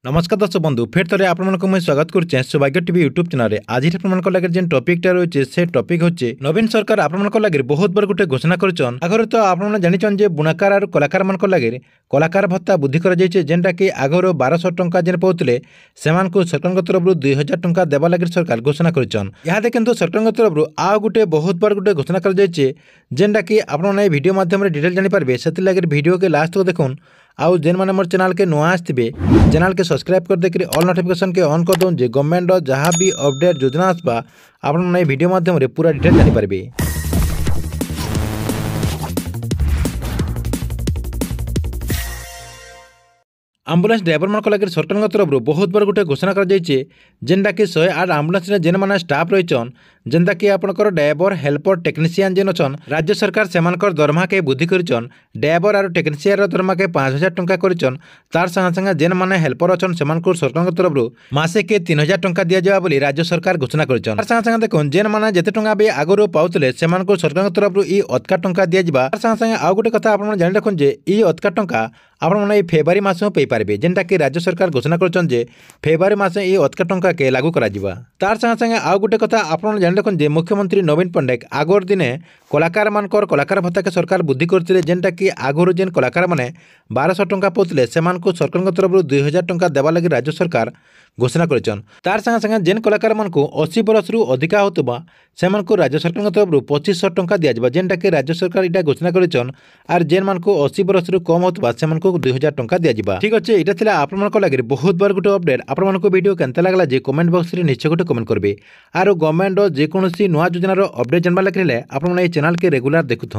नमस्कार दर्शक बंधु फिर थे आपको मुझे स्वागत करुचे सौभाग्य टीवी यूट्यूब चैनल आज आप लगे जेन टॉपिकटा रही से टॉपिक होचे नवीन सरकार आपन लगे बहुत बार गोटे घोषणा करछन आगर तो आपन जानिछन जे बुनाकार और कलाकार मान लगे कलाकार भत्ता वृद्धि कर जेनटा कि आगर 1200 टंका जेन पाउतले सेमान को सरकार तरफ 2000 टंका देवा लगे सरकार घोषणा करछन यहाँ किंतु सरकार तरफ आ गोटे बहुत बार गोटे घोषणा कर जेनटा कि आपन वीडियो माध्यम डिटेल जानि पारबे से लगे वीडियो के लास्ट को देखुन आउ जेन मैंने मोर चैनल के नुआ आसवे चैनल के सब्सक्राइब कर देकर ऑल नोटिफिकेशन के ऑन कर दूँ गवर्नमेंट जहाँ भी अपडेट योजना आसवा आप वीडियो माध्यम पूरा डिटेल जानीपारे। आम्बुलांस ड्राइवर मान लगे सरकार तरफ बहुत बार गोटे घोषणा कर जेनटा कि 108 आम्बुलांस जेन मैंने स्टाफ रहीचन जेनटा कि आपनकर ड्राइवर हेल्पर टेक्नीशियन जेन अच्छन राज्य सरकार सेमानकर दरमा के वृद्धि करछन ड्राइवर और टेक्नीशियन दरमा के 5000 टंका करछन तार संगे संगे जेन मैंने हेल्पर अच्छन सेमानकर सरकार तरफ मासे के 3000 टंका दिया जावा बोली राज्य सरकार घोषणा करछन तार संगे संगे देखुन जेन मैंने जेते टंका बे आगरो पाउतले सेमानकर सरकार तरफ ई अतका टंका दिया जिबा तार संगे संगे आ गोटे कथा आपन जानि रखुन जे ई अतका टंका आपण फेब्रुआरी मास में पाई पारे जेनटा कि राज्य सरकार घोषणा करछन जे फेब्रुआरी मास ये अतका टंका के लागू करा जिबा तार संगे संगे आ गोटे कथा आपण जानि रखुन जे मुख्यमंत्री नवीन पट्टनायक आगर दिने कलाकार मानकर कलाकार भत्ता के सरकार वृद्धि करथिले जेनटा कि आगर जेन कलाकार माने 1200 टंका पाउतले सेमान को सरकार तरफ 2000 टंका देवा लगे राज्य सरकार घोषणा करछन तार संगे संगे जेन कलाकार मान को 80 बरस रु अधिका होतबा सेमान को राज्य सरकार तरफ 2500 टंका दिया जिबा जेनटा कि राज्य सरकार इटा घोषणा करछन आर जेन मान को 80 बरस रु कम होतबा सेमान को 2000 टंका दिया जिबा ठीक अछि इटा थिला आपन मान को लगे बहुत बार गुटे अपडेट आपन मान को वीडियो केनता लागला जे कमेंट बॉक्स रे निश्चय गुटे कमेंट करबे आरो गवर्नमेंट जे कोनोसी नया योजना रो अपडेट जानबा लगे आपन मन ए चैनल के रेगुलर देखुथो।